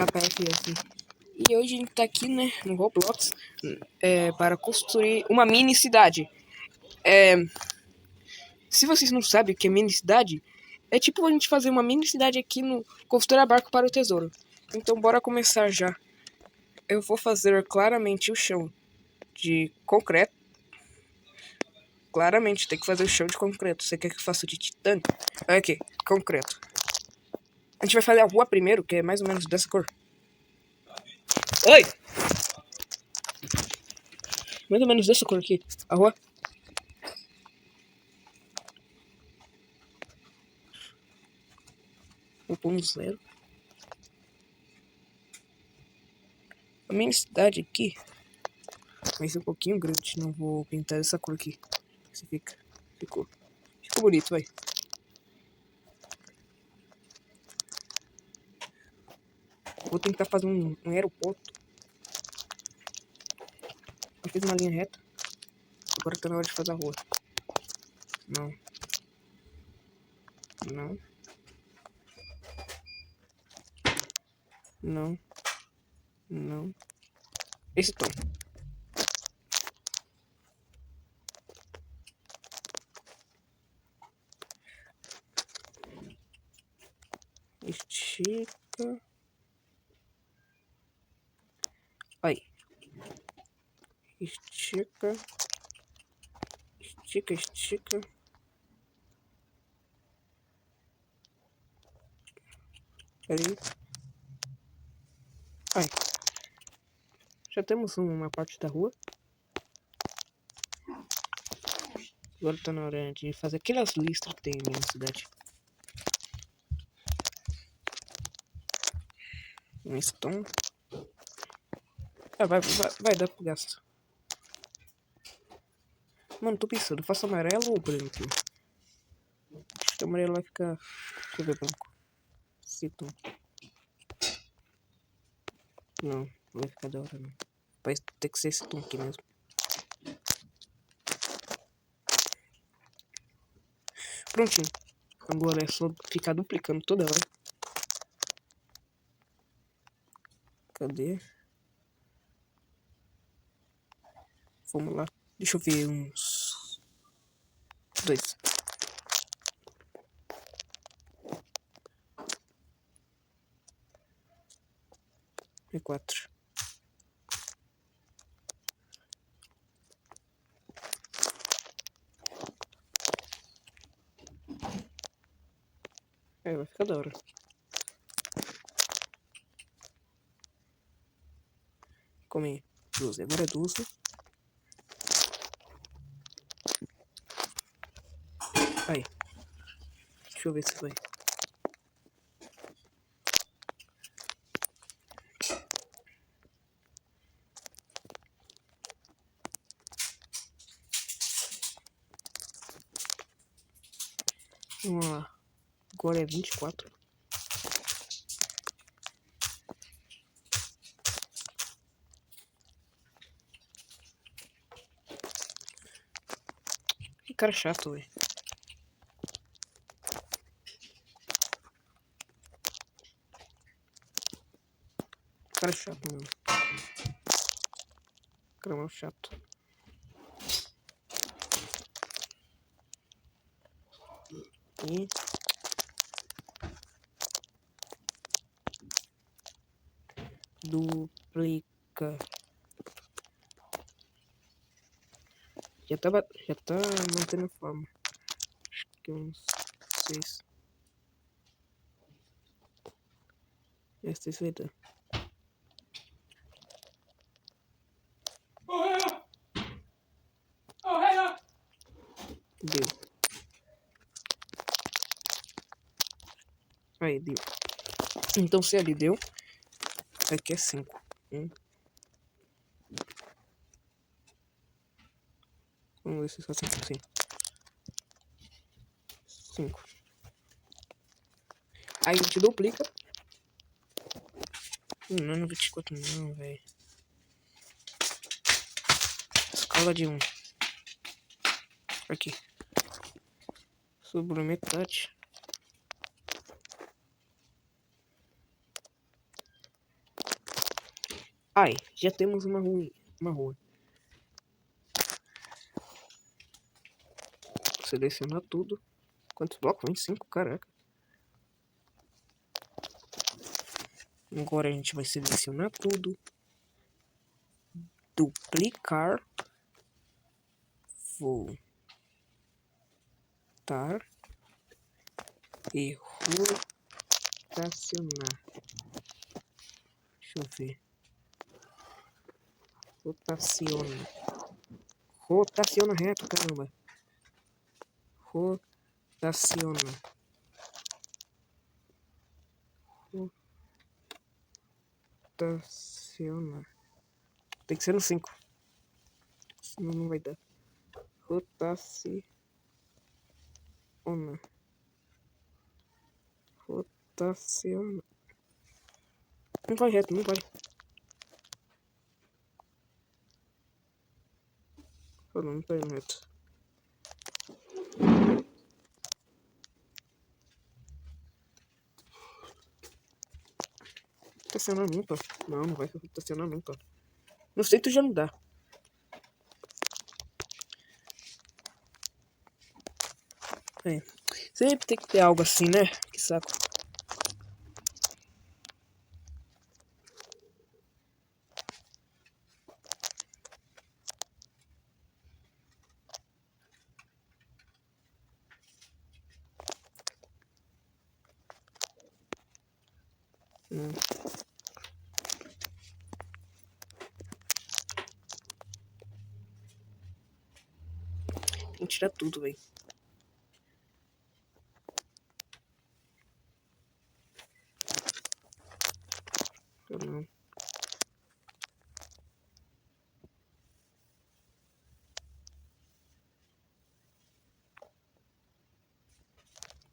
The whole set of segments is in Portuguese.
KPFS. E hoje a gente tá aqui, né, no Roblox, para construir uma mini cidade. Se vocês não sabem o que é mini cidade, é tipo a gente fazer uma mini cidade aqui no Construir Barco para o Tesouro. Então bora começar já. Eu vou fazer claramente o chão de concreto. Claramente tem que fazer o chão de concreto. Você quer que eu faça de titânio? Olha aqui, concreto. A gente vai fazer a rua primeiro, que é mais ou menos dessa cor. Oi! Mais ou menos dessa cor aqui, a rua. Vou pôr um 0. A minha cidade aqui vai ser um pouquinho grande. Não vou pintar essa cor aqui. Se fica. Ficou bonito, vai. Vou tentar fazer um aeroporto. Eu fiz uma linha reta. Agora tá na hora de fazer a rua. Não. Não. Não. Não. Esse tom. Estica. Aí. Estica. Estica, estica. Peraí. Aí. Já temos uma parte da rua. Agora tá na hora de fazer aquelas listras que tem na minha cidade. Um stone. Ah, vai dar pro gasto. Mano, tô pensando, faço amarelo ou branco? Acho que amarelo vai ficar. Deixa eu ver branco. Esse tom. Não, não vai ficar da hora não. Vai ter que ser esse tom aqui mesmo. Prontinho. Agora é só ficar duplicando toda hora. Cadê? Vamos lá. Deixa eu ver uns 2. E 4. Vai ficar da hora. Come 12. Agora é 12. Aí. Deixa eu ver se vai. Vamos lá. Agora é 24. Que cara chato, velho. Cara chato, mano. Cara mal chato. E... duplica. Já tá mantendo a forma. Acho que uns 6. Esse vai dar. Deu. Aí, deu. Então se ali deu, aqui é 5. Vamos ver se só 5 sim. 5. Aí a gente duplica. Não, no 24 não, velho. Escala de 1. Aqui. Sobrou metade. Ai, já temos uma rua. Uma rua. Selecionar tudo. Quantos blocos? 25, caraca. Agora a gente vai selecionar tudo. Duplicar. Voltar. E rotacionar. Deixa eu ver. Rotaciona. Rotaciona reto, caramba. Rotaciona. Rotaciona. Tem que ser no 5. Senão não vai dar. Rotaciona. Rotaciona. Não vai reto, não vai. Não tá indo reto. Rotacionar nunca. Não, não vai rotacionar nunca. No centro já não dá. É. Sempre tem que ter algo assim, né? Que saco. Tem que tirar tudo, velho. Não.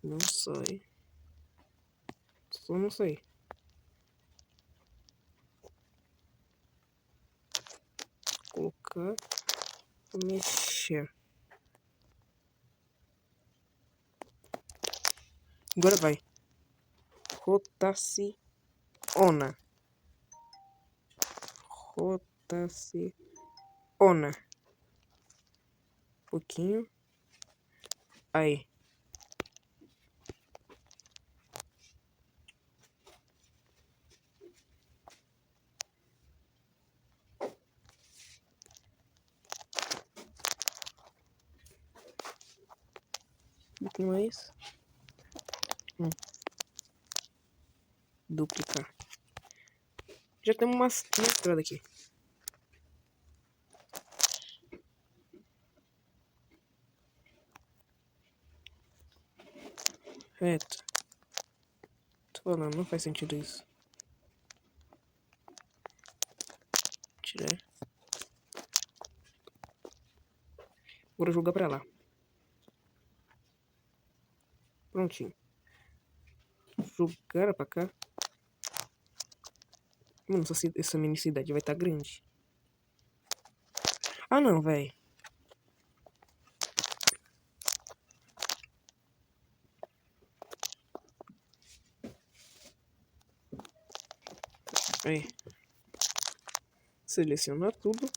Não sai. Só não sei. Colocar. Mexer. Agora vai. Rotaciona. Rotaciona. Pouquinho. Aí. Um pouquinho mais. Duplicar. Já temos uma entrada aqui. Reto. Tô falando, não faz sentido isso. Tirar. Agora jogar pra lá. Prontinho. Jogar pra cá. Mano, essa mini cidade vai estar grande. Ah, não, velho. Aí. Selecionar tudo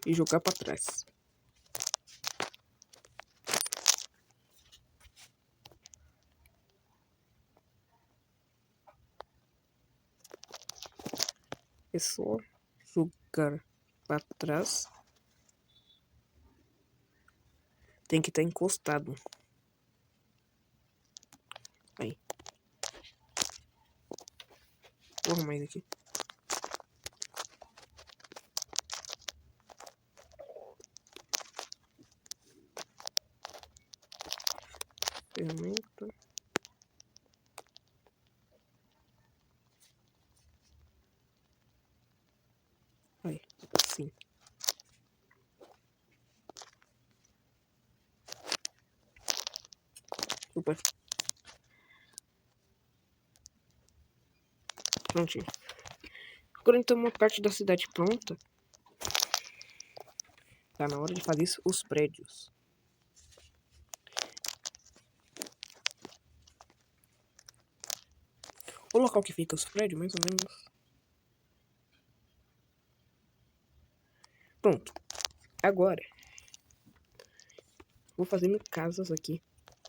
e jogar pra trás. É só jogar pra trás. Tem que estar encostado. Aí. Vou arrumar isso aqui. Ferramenta. Aí. Sim. Opa. Prontinho. Agora então uma parte da cidade pronta. Tá na hora de fazer os prédios. O local que fica os prédios, mais ou menos. Pronto. Agora, vou fazendo casas aqui,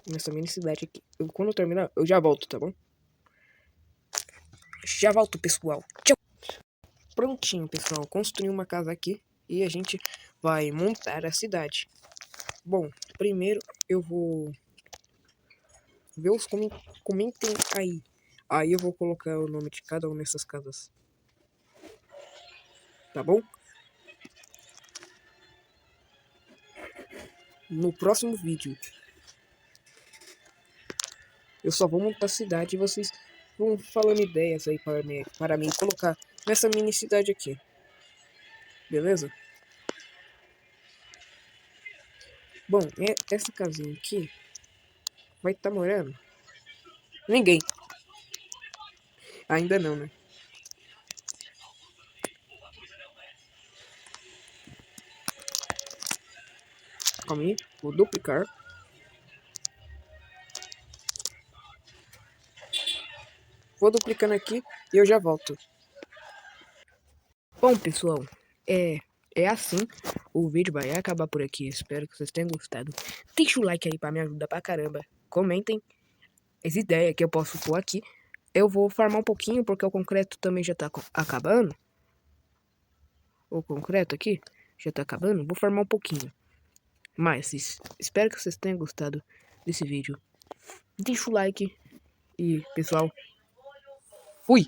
nessa mini cidade aqui. Quando eu terminar, eu já volto, tá bom? Já volto, pessoal. Tchau. Prontinho, pessoal. Construí uma casa aqui e a gente vai montar a cidade. Bom, primeiro eu vou ver os comentem aí. Aí eu vou colocar o nome de cada uma dessas casas. Tá bom? No próximo vídeo eu só vou montar a cidade e vocês vão falando ideias aí para mim colocar nessa mini cidade aqui. Beleza? Bom, essa casinha aqui vai estar morando ninguém. Ainda não, né? Calma aí, vou duplicar. Vou duplicando aqui e eu já volto. Bom, pessoal, é assim. O vídeo vai acabar por aqui. Espero que vocês tenham gostado. Deixa o like aí pra me ajudar pra caramba. Comentem as ideias que eu posso pôr aqui. Eu vou farmar um pouquinho porque o concreto também já tá acabando. O concreto aqui já tá acabando. Vou farmar um pouquinho. Mas espero que vocês tenham gostado desse vídeo. Deixa o like e, pessoal, fui!